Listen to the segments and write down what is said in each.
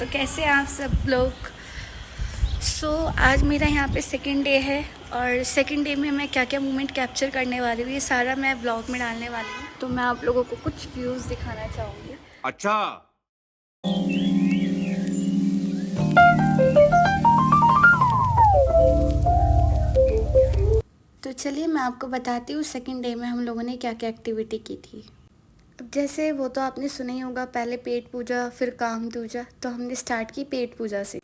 तो कैसे हैं आप सब लोग। आज मेरा यहाँ पे सेकंड डे है और सेकंड डे में मैं क्या क्या मोमेंट कैप्चर करने वाली हूँ ये सारा मैं ब्लॉग में डालने वाली हूँ। तो मैं आप लोगों को कुछ व्यूज़ दिखाना चाहूँगी। अच्छा। तो चलिए मैं आपको बताती हूँ सेकंड डे में हम लोगों ने क्या क्या एक्टिविटी की थी। अब जैसे वो तो आपने सुना ही होगा, पहले पेट पूजा फिर काम दूजा। तो हमने स्टार्ट की पेट पूजा से।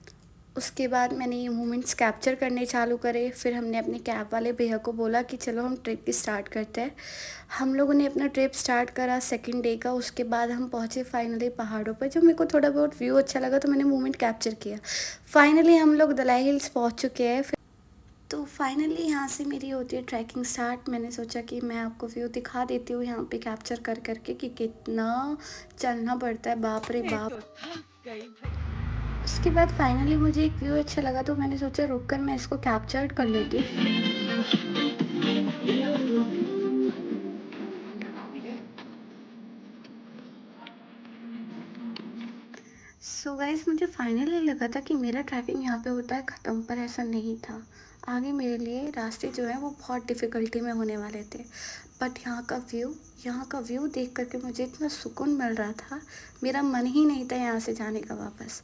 उसके बाद मैंने ये मोमेंट्स कैप्चर करने चालू करे। फिर हमने अपने कैब वाले भैया को बोला कि चलो हम ट्रिप की स्टार्ट करते हैं। हम लोगों ने अपना ट्रिप स्टार्ट करा सेकंड डे का। उसके बाद हम पहुँचे फाइनली पहाड़ों पर। जब मेरे को थोड़ा बहुत व्यू अच्छा लगा तो मैंने मोमेंट कैप्चर किया। फाइनली हम लोग दलाई हिल्स पहुँच चुके हैं। तो फाइनली यहाँ से मेरी होती है ट्रैकिंग स्टार्ट। मैंने सोचा कि मैं आपको व्यू दिखा देती हूँ यहाँ पे कैप्चर कर करके कि कितना चलना पड़ता है, बाप रे बाप। उसके बाद फाइनली मुझे एक व्यू अच्छा लगा तो मैंने सोचा रुक कर मैं इसको कैप्चर कर लेती हूँ। सो गाइस, मुझे फाइनली लगा था कि मेरा ट्रैकिंग यहाँ पे होता है ख़त्म, पर ऐसा नहीं था। आगे मेरे लिए रास्ते जो हैं वो बहुत डिफ़िकल्टी में होने वाले थे। बट यहाँ का व्यू देख करके मुझे इतना सुकून मिल रहा था, मेरा मन ही नहीं था यहाँ से जाने का वापस।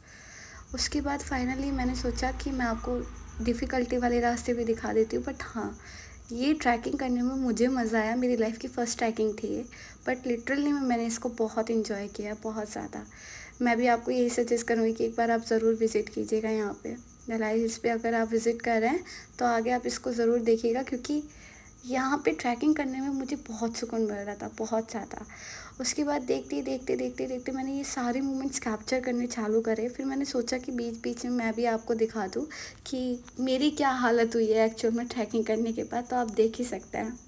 उसके बाद फाइनली मैंने सोचा कि मैं आपको डिफ़िकल्टी वाले रास्ते भी दिखा देती हूँ। बट हाँ, ये ट्रैकिंग करने में मुझे मज़ा आया। मेरी लाइफ़ की फ़र्स्ट ट्रैकिंग थी ये। बट लिटरली में मैंने इसको बहुत इन्जॉय किया, बहुत ज़्यादा। मैं भी आपको यही सजेस्ट करूँगी कि एक बार आप ज़रूर विज़िट कीजिएगा यहाँ पे दलाई हिल्स पे। अगर आप विज़िट कर रहे हैं तो आगे आप इसको ज़रूर देखिएगा, क्योंकि यहाँ पे ट्रैकिंग करने में मुझे बहुत सुकून मिल रहा था, बहुत ज़्यादा। उसके बाद देखते मैंने ये सारे मोमेंट्स कैप्चर करने चालू करे। फिर मैंने सोचा कि बीच बीच में मैं भी आपको दिखा दूँ कि मेरी क्या हालत हुई है एक्चुअल में ट्रैकिंग करने के बाद। तो आप देख ही सकते हैं।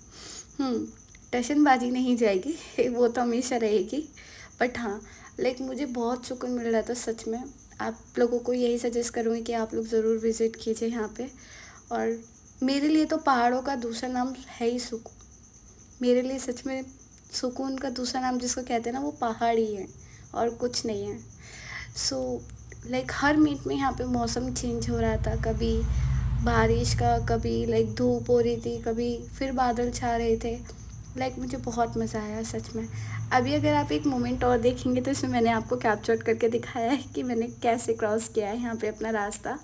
टशनबाजी नहीं जाएगी वो तो हमेशा रहेगी। बट हाँ, लाइक मुझे बहुत सुकून मिल रहा था सच में। आप लोगों को यही सजेस्ट करूँगी कि आप लोग ज़रूर विज़िट कीजिए यहाँ पे। और मेरे लिए तो पहाड़ों का दूसरा नाम है ही सुकून। मेरे लिए सच में सुकून का दूसरा नाम जिसको कहते हैं ना, वो पहाड़ ही है और कुछ नहीं है। सो लाइक हर मिनट में यहाँ पे मौसम चेंज हो रहा था, कभी बारिश का, कभी लाइक धूप हो रही थी, कभी फिर बादल छा रहे थे। लाइक मुझे बहुत मज़ा आया सच में। अभी अगर आप एक मोमेंट और देखेंगे तो इसमें मैंने आपको कैप्चर करके दिखाया है कि मैंने कैसे क्रॉस किया है यहाँ पे अपना रास्ता।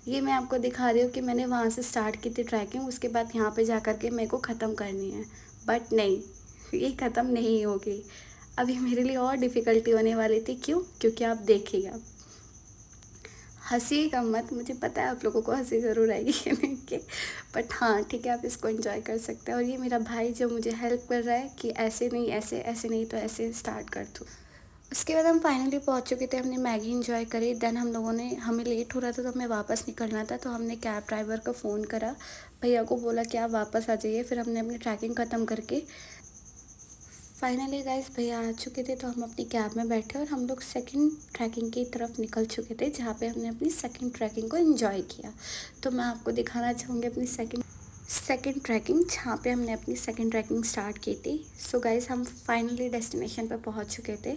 ये मैं आपको दिखा रही हूँ कि मैंने वहाँ से स्टार्ट की थी ट्रैकिंग, उसके बाद यहाँ पे जा कर के मेरे को ख़त्म करनी है। बट नहीं, ये ख़त्म नहीं होगी। अभी मेरे लिए और डिफ़िकल्टी होने वाली थी। क्यों? क्योंकि आप देखिएगा। हँसिएगा मत, मुझे पता है आप लोगों को हँसी ज़रूर आएगी कहने के। बट हाँ ठीक है, आप इसको एंजॉय कर सकते हैं। और ये मेरा भाई जो मुझे हेल्प कर रहा है कि ऐसे नहीं, ऐसे ऐसे नहीं तो ऐसे स्टार्ट कर दूँ। उसके बाद हम फाइनली पहुंच चुके थे। हमने मैगी इंजॉय करी। देन हम लोगों ने, हमें लेट हो रहा था तो हमें वापस निकलना था, तो हमने कैब ड्राइवर को फ़ोन करा, भैया को बोला कि आप वापस आ जाइए। फिर हमने अपनी ट्रैकिंग ख़त्म करके फाइनली गाइस भैया आ चुके थे, तो हम अपनी कैब में बैठे और हम लोग सेकंड ट्रैकिंग की तरफ निकल चुके थे, जहाँ पे हमने अपनी सेकंड ट्रैकिंग को एंजॉय किया। तो मैं आपको दिखाना चाहूँगी अपनी सेकंड ट्रैकिंग, जहाँ पे हमने अपनी सेकंड ट्रैकिंग स्टार्ट की थी। सो गाइस, हम फाइनली डेस्टिनेशन पर पहुँच चुके थे।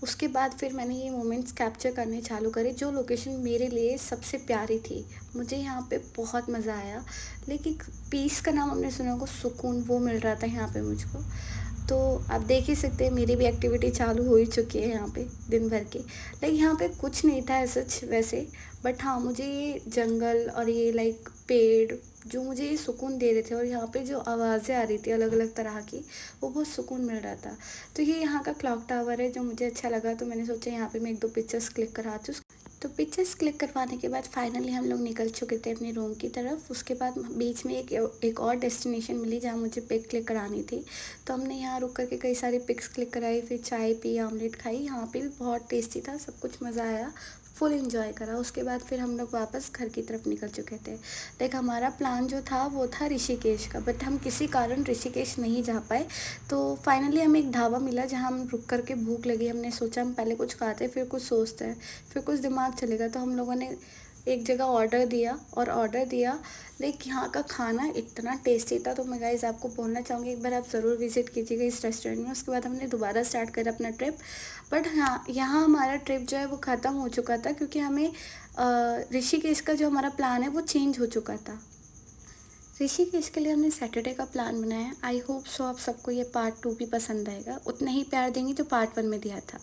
उसके बाद फिर मैंने ये मोमेंट्स कैप्चर करने चालू करे, जो लोकेशन मेरे लिए सबसे प्यारी थी। मुझे यहाँ पे बहुत मज़ा आया। लेकिन पीस का नाम हमने सुना होगा, सुकून, वो मिल रहा था यहाँ पे मुझको। तो आप देख ही सकते हैं मेरी भी एक्टिविटी चालू हो ही चुकी है यहाँ पे दिन भर की। लाइक यहाँ पे कुछ नहीं था ऐसा वैसे। बट हाँ, मुझे ये जंगल और ये लाइक पेड़ जो मुझे ये सुकून दे रहे थे, और यहाँ पे जो आवाज़ें आ रही थी अलग अलग तरह की, वो बहुत सुकून मिल रहा था। तो ये यहाँ का क्लॉक टावर है जो मुझे अच्छा लगा, तो मैंने सोचा यहाँ पे मैं एक दो पिक्चर्स क्लिक कराती हूँ। तो पिक्चर्स क्लिक करवाने के बाद फाइनली हम लोग निकल चुके थे अपने रूम की तरफ। उसके बाद बीच में एक और डेस्टिनेशन मिली जहाँ मुझे पिक क्लिक करानी थी। तो हमने यहाँ रुक करके कई सारी पिक्स क्लिक कराई, फिर चाय पी, ऑमलेट खाई। यहाँ पे भी बहुत टेस्टी था, सब कुछ मज़ा आया, फुल एंजॉय करा। उसके बाद फिर हम लोग वापस घर की तरफ निकल चुके थे। लाइक हमारा प्लान जो था वो था ऋषिकेश का, बट हम किसी कारण ऋषिकेश नहीं जा पाए। तो फाइनली हमें एक ढाबा मिला जहाँ हम रुक कर के, भूख लगी, हमने सोचा हम पहले कुछ खाते हैं फिर कुछ सोचते हैं, फिर कुछ दिमाग चलेगा। तो हम लोगों ने एक जगह ऑर्डर दिया, लाइक यहाँ का खाना इतना टेस्टी था, तो मैं गाइज़ आपको बोलना चाहूँगी एक बार आप ज़रूर विज़िट कीजिएगा इस रेस्टोरेंट में। उसके बाद हमने दोबारा स्टार्ट करा अपना ट्रिप, बट हाँ, यहाँ हमारा ट्रिप जो है वो ख़त्म हो चुका था, क्योंकि हमें ऋषिकेश का जो हमारा प्लान है वो चेंज हो चुका था। ऋषिकेश के लिए हमने सैटरडे का प्लान बनाया है। आई होप सो आप सबको ये पार्ट 2 भी पसंद आएगा, उतना ही प्यार देंगे जो पार्ट 1 में दिया था।